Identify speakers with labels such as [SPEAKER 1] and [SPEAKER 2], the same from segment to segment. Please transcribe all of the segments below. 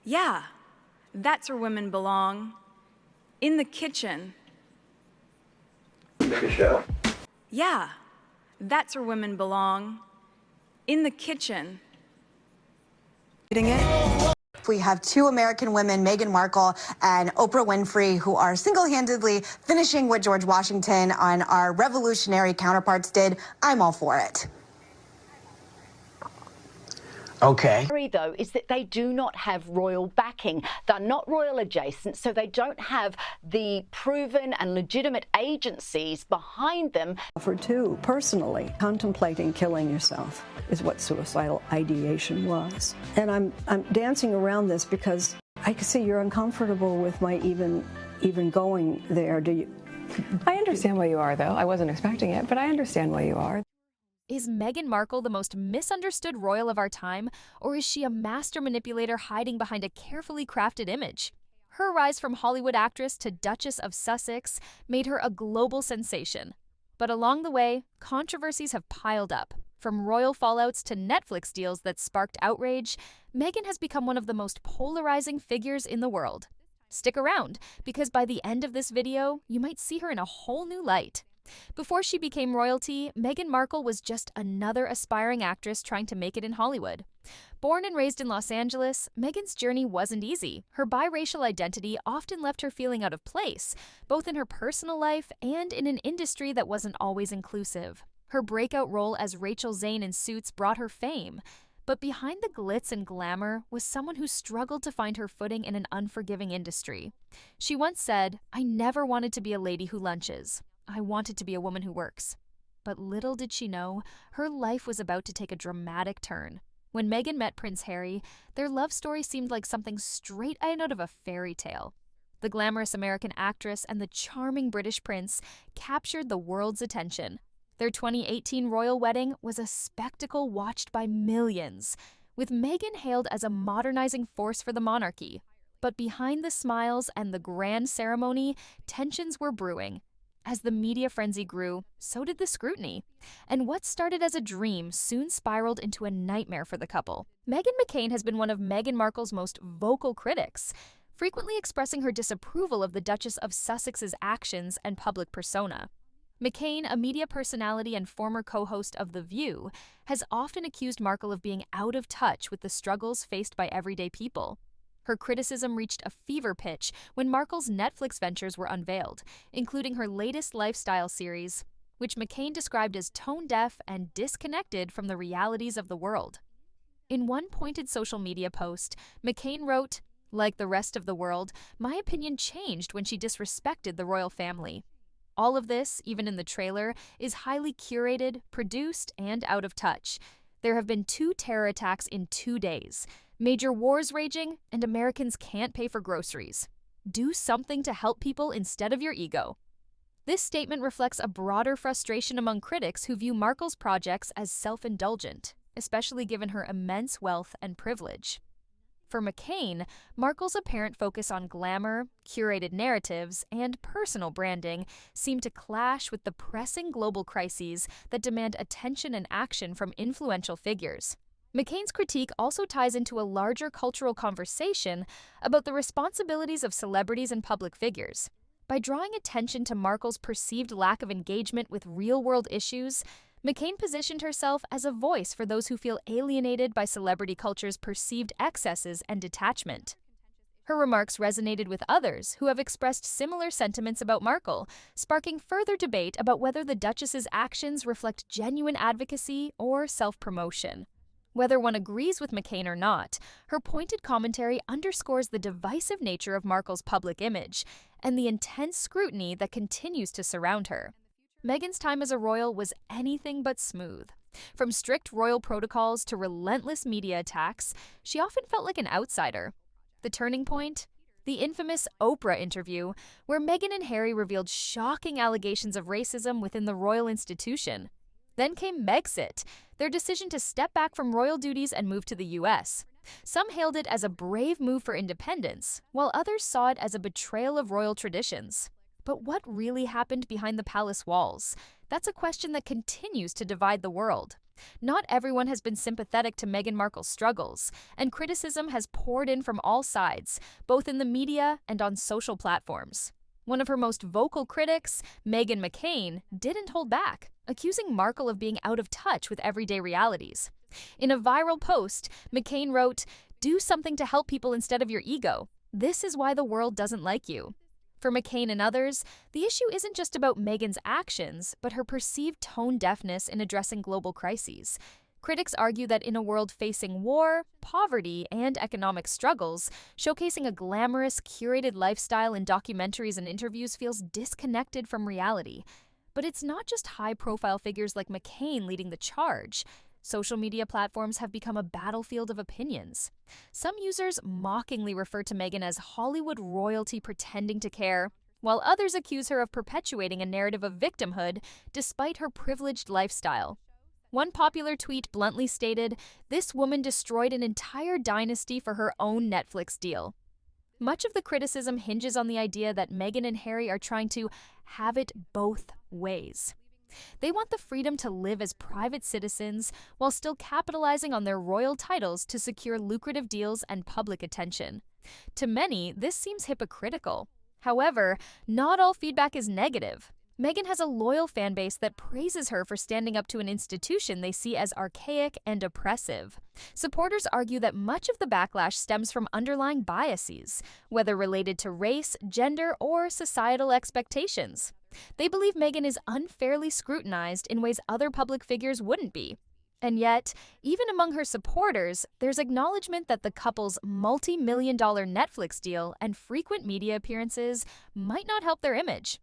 [SPEAKER 1] Yeah, that's where women belong. In the kitchen.
[SPEAKER 2] Make a show.
[SPEAKER 1] Yeah, that's where women belong. In the kitchen.
[SPEAKER 3] We have two American women, Meghan Markle and Oprah Winfrey, who are single-handedly finishing what George Washington and our revolutionary counterparts did. I'm all for it.
[SPEAKER 4] Okay. Though is that they do not have royal backing. They're not royal adjacent, so they don't have the proven and legitimate agencies behind them.
[SPEAKER 5] For two, personally, contemplating killing yourself is what suicidal ideation was. And I'm dancing around this because I can see you're uncomfortable with my even going there. Do you?
[SPEAKER 6] I understand why you are, though. I wasn't expecting it, but I understand why you are.
[SPEAKER 7] Is Meghan Markle the most misunderstood royal of our time, or is she a master manipulator hiding behind a carefully crafted image? Her rise from Hollywood actress to Duchess of Sussex made her a global sensation. But along the way, controversies have piled up. From royal fallouts to Netflix deals that sparked outrage, Meghan has become one of the most polarizing figures in the world. Stick around, because by the end of this video, you might see her in a whole new light. Before she became royalty, Meghan Markle was just another aspiring actress trying to make it in Hollywood. Born and raised in Los Angeles, Meghan's journey wasn't easy. Her biracial identity often left her feeling out of place, both in her personal life and in an industry that wasn't always inclusive. Her breakout role as Rachel Zane in Suits brought her fame. But behind the glitz and glamour was someone who struggled to find her footing in an unforgiving industry. She once said, "I never wanted to be a lady who lunches. I wanted to be a woman who works." But little did she know, her life was about to take a dramatic turn. When Meghan met Prince Harry, their love story seemed like something straight out of a fairy tale. The glamorous American actress and the charming British prince captured the world's attention. Their 2018 royal wedding was a spectacle watched by millions, with Meghan hailed as a modernizing force for the monarchy. But behind the smiles and the grand ceremony, tensions were brewing. As the media frenzy grew, so did the scrutiny. And what started as a dream soon spiraled into a nightmare for the couple. Meghan McCain has been one of Meghan Markle's most vocal critics, frequently expressing her disapproval of the Duchess of Sussex's actions and public persona. McCain, a media personality and former co-host of The View, has often accused Markle of being out of touch with the struggles faced by everyday people. Her criticism reached a fever pitch when Markle's Netflix ventures were unveiled, including her latest lifestyle series, which McCain described as tone-deaf and disconnected from the realities of the world. In one pointed social media post, McCain wrote, "Like the rest of the world, my opinion changed when she disrespected the royal family." All of this, even in the trailer, is highly curated, produced, and out of touch. There have been 2 terror attacks in 2 days, major wars raging, and Americans can't pay for groceries. Do something to help people instead of your ego. This statement reflects a broader frustration among critics who view Markle's projects as self-indulgent, especially given her immense wealth and privilege. For McCain, Markle's apparent focus on glamour, curated narratives, and personal branding seem to clash with the pressing global crises that demand attention and action from influential figures. McCain's critique also ties into a larger cultural conversation about the responsibilities of celebrities and public figures. By drawing attention to Markle's perceived lack of engagement with real-world issues, McCain positioned herself as a voice for those who feel alienated by celebrity culture's perceived excesses and detachment. Her remarks resonated with others who have expressed similar sentiments about Markle, sparking further debate about whether the Duchess's actions reflect genuine advocacy or self-promotion. Whether one agrees with McCain or not, her pointed commentary underscores the divisive nature of Markle's public image and the intense scrutiny that continues to surround her. Meghan's time as a royal was anything but smooth. From strict royal protocols to relentless media attacks, she often felt like an outsider. The turning point? The infamous Oprah interview, where Meghan and Harry revealed shocking allegations of racism within the royal institution. Then came Megxit, their decision to step back from royal duties and move to the US. Some hailed it as a brave move for independence, while others saw it as a betrayal of royal traditions. But what really happened behind the palace walls? That's a question that continues to divide the world. Not everyone has been sympathetic to Meghan Markle's struggles, and criticism has poured in from all sides, both in the media and on social platforms. One of her most vocal critics, Meghan McCain, didn't hold back, accusing Markle of being out of touch with everyday realities. In a viral post, McCain wrote, "Do something to help people instead of your ego. This is why the world doesn't like you." For McCain and others, the issue isn't just about Meghan's actions, but her perceived tone deafness in addressing global crises. Critics argue that in a world facing war, poverty, and economic struggles, showcasing a glamorous, curated lifestyle in documentaries and interviews feels disconnected from reality. But it's not just high-profile figures like McCain leading the charge. Social media platforms have become a battlefield of opinions. Some users mockingly refer to Meghan as Hollywood royalty pretending to care, while others accuse her of perpetuating a narrative of victimhood despite her privileged lifestyle. One popular tweet bluntly stated, "This woman destroyed an entire dynasty for her own Netflix deal." Much of the criticism hinges on the idea that Meghan and Harry are trying to have it both ways. They want the freedom to live as private citizens while still capitalizing on their royal titles to secure lucrative deals and public attention. To many, this seems hypocritical. However, not all feedback is negative. Meghan has a loyal fan base that praises her for standing up to an institution they see as archaic and oppressive. Supporters argue that much of the backlash stems from underlying biases, whether related to race, gender, or societal expectations. They believe Meghan is unfairly scrutinized in ways other public figures wouldn't be. And yet, even among her supporters, there's acknowledgement that the couple's multi-million-dollar Netflix deal and frequent media appearances might not help their image.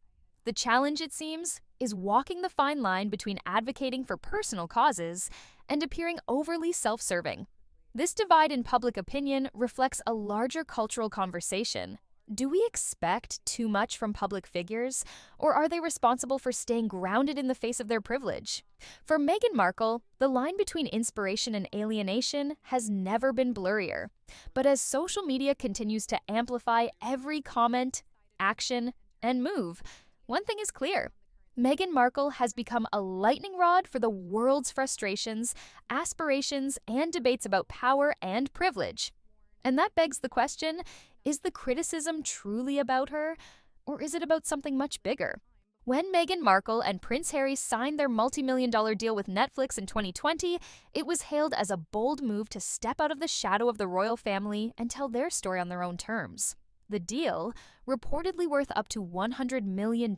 [SPEAKER 7] The challenge, it seems, is walking the fine line between advocating for personal causes and appearing overly self-serving. This divide in public opinion reflects a larger cultural conversation. Do we expect too much from public figures, or are they responsible for staying grounded in the face of their privilege? For Meghan Markle, the line between inspiration and alienation has never been blurrier. But as social media continues to amplify every comment, action, and move, one thing is clear. Meghan Markle has become a lightning rod for the world's frustrations, aspirations, and debates about power and privilege. And that begs the question, is the criticism truly about her, or is it about something much bigger? When Meghan Markle and Prince Harry signed their multi-million-dollar deal with Netflix in 2020, it was hailed as a bold move to step out of the shadow of the royal family and tell their story on their own terms. The deal, reportedly worth up to $100 million,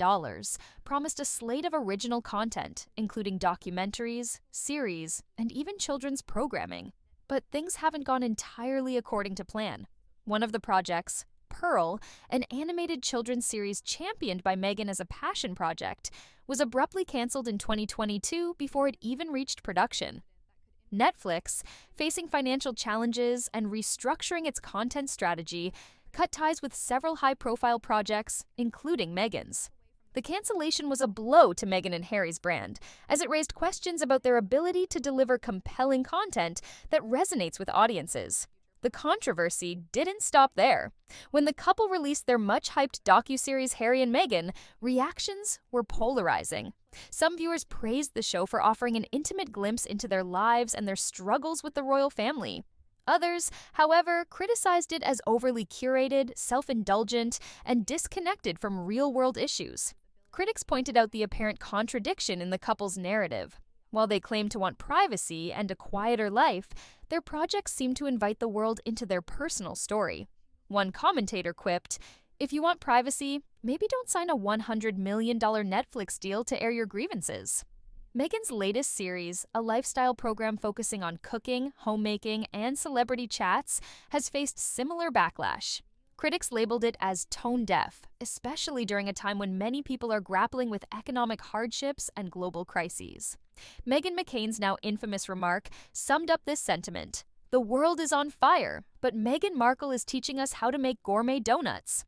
[SPEAKER 7] promised a slate of original content, including documentaries, series, and even children's programming. But things haven't gone entirely according to plan. One of the projects, Pearl, an animated children's series championed by Meghan as a passion project, was abruptly canceled in 2022 before it even reached production. Netflix, facing financial challenges and restructuring its content strategy, cut ties with several high-profile projects, including Meghan's. The cancellation was a blow to Meghan and Harry's brand, as it raised questions about their ability to deliver compelling content that resonates with audiences. The controversy didn't stop there. When the couple released their much-hyped docuseries Harry and Meghan, reactions were polarizing. Some viewers praised the show for offering an intimate glimpse into their lives and their struggles with the royal family. Others, however, criticized it as overly curated, self-indulgent, and disconnected from real-world issues. Critics pointed out the apparent contradiction in the couple's narrative. While they claim to want privacy and a quieter life, their projects seem to invite the world into their personal story. One commentator quipped, "If you want privacy, maybe don't sign a $100 million Netflix deal to air your grievances." Meghan's latest series, a lifestyle program focusing on cooking, homemaking, and celebrity chats, has faced similar backlash. Critics labeled it as tone-deaf, especially during a time when many people are grappling with economic hardships and global crises. Meghan McCain's now infamous remark summed up this sentiment. "The world is on fire, but Meghan Markle is teaching us how to make gourmet donuts."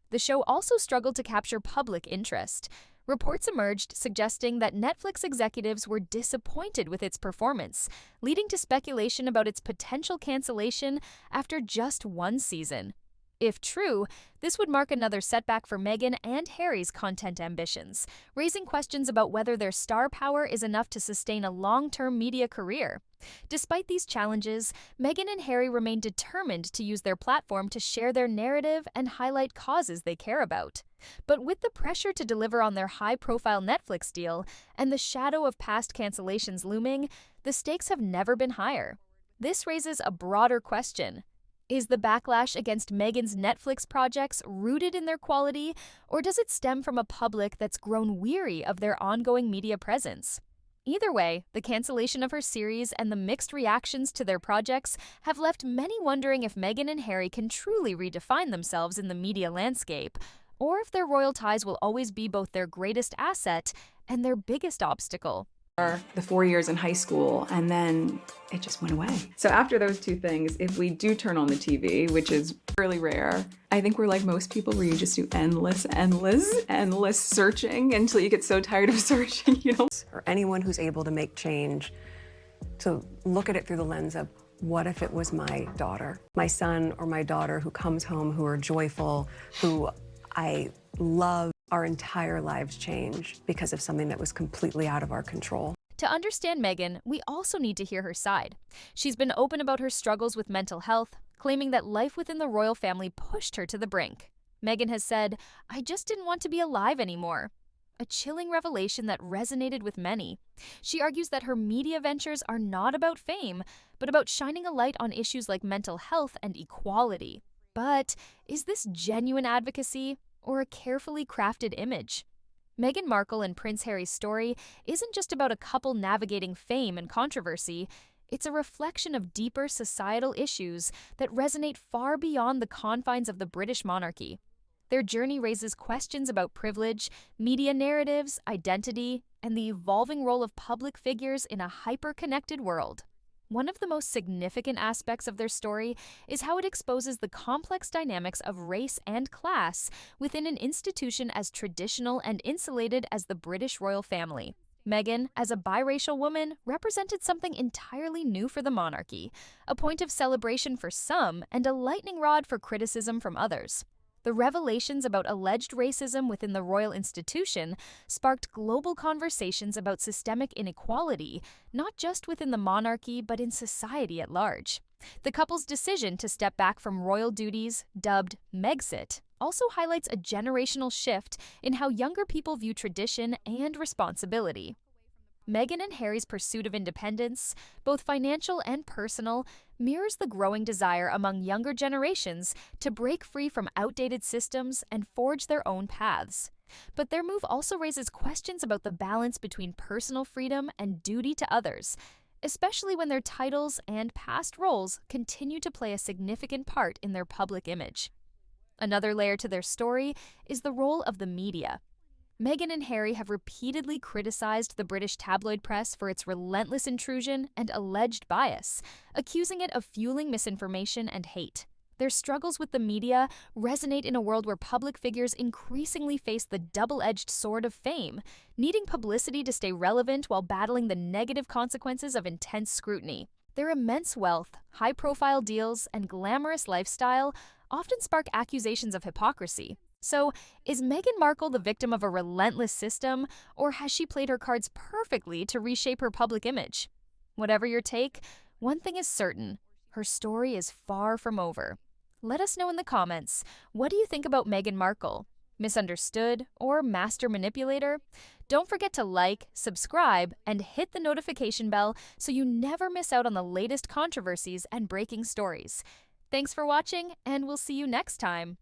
[SPEAKER 7] The show also struggled to capture public interest. Reports emerged suggesting that Netflix executives were disappointed with its performance, leading to speculation about its potential cancellation after just one season. If true, this would mark another setback for Meghan and Harry's content ambitions, raising questions about whether their star power is enough to sustain a long-term media career. Despite these challenges, Meghan and Harry remain determined to use their platform to share their narrative and highlight causes they care about. But with the pressure to deliver on their high-profile Netflix deal and the shadow of past cancellations looming, the stakes have never been higher. This raises a broader question. Is the backlash against Meghan's Netflix projects rooted in their quality, or does it stem from a public that's grown weary of their ongoing media presence? Either way, the cancellation of her series and the mixed reactions to their projects have left many wondering if Meghan and Harry can truly redefine themselves in the media landscape, or if their royal ties will always be both their greatest asset and their biggest obstacle.
[SPEAKER 6] The 4 years in high school, and then it just went away. So after those two things, if we do turn on the TV, which is really rare, I think we're like most people where you just do endless searching until you get so tired of searching, you know?
[SPEAKER 2] Or anyone who's able to make change, to look at it through the lens of, what if it was my daughter, my son or my daughter who comes home, who are joyful, who I love. Our entire lives change because of something that was completely out of our control.
[SPEAKER 7] To understand Meghan, we also need to hear her side. She's been open about her struggles with mental health, claiming that life within the royal family pushed her to the brink. Meghan has said, "I just didn't want to be alive anymore." A chilling revelation that resonated with many. She argues that her media ventures are not about fame, but about shining a light on issues like mental health and equality. But is this genuine advocacy, or a carefully crafted image? Meghan Markle and Prince Harry's story isn't just about a couple navigating fame and controversy. It's a reflection of deeper societal issues that resonate far beyond the confines of the British monarchy. Their journey raises questions about privilege, media narratives, identity, and the evolving role of public figures in a hyper-connected world. One of the most significant aspects of their story is how it exposes the complex dynamics of race and class within an institution as traditional and insulated as the British royal family. Meghan, as a biracial woman, represented something entirely new for the monarchy, a point of celebration for some and a lightning rod for criticism from others. The revelations about alleged racism within the royal institution sparked global conversations about systemic inequality, not just within the monarchy but in society at large. The couple's decision to step back from royal duties, dubbed Megxit, also highlights a generational shift in how younger people view tradition and responsibility. Meghan and Harry's pursuit of independence, both financial and personal, mirrors the growing desire among younger generations to break free from outdated systems and forge their own paths. But their move also raises questions about the balance between personal freedom and duty to others, especially when their titles and past roles continue to play a significant part in their public image. Another layer to their story is the role of the media. Meghan and Harry have repeatedly criticized the British tabloid press for its relentless intrusion and alleged bias, accusing it of fueling misinformation and hate. Their struggles with the media resonate in a world where public figures increasingly face the double-edged sword of fame, needing publicity to stay relevant while battling the negative consequences of intense scrutiny. Their immense wealth, high-profile deals, and glamorous lifestyle often spark accusations of hypocrisy. So, is Meghan Markle the victim of a relentless system, or has she played her cards perfectly to reshape her public image? Whatever your take, one thing is certain: her story is far from over. Let us know in the comments, what do you think about Meghan Markle? Misunderstood or master manipulator? Don't forget to like, subscribe, and hit the notification bell so you never miss out on the latest controversies and breaking stories. Thanks for watching, and we'll see you next time.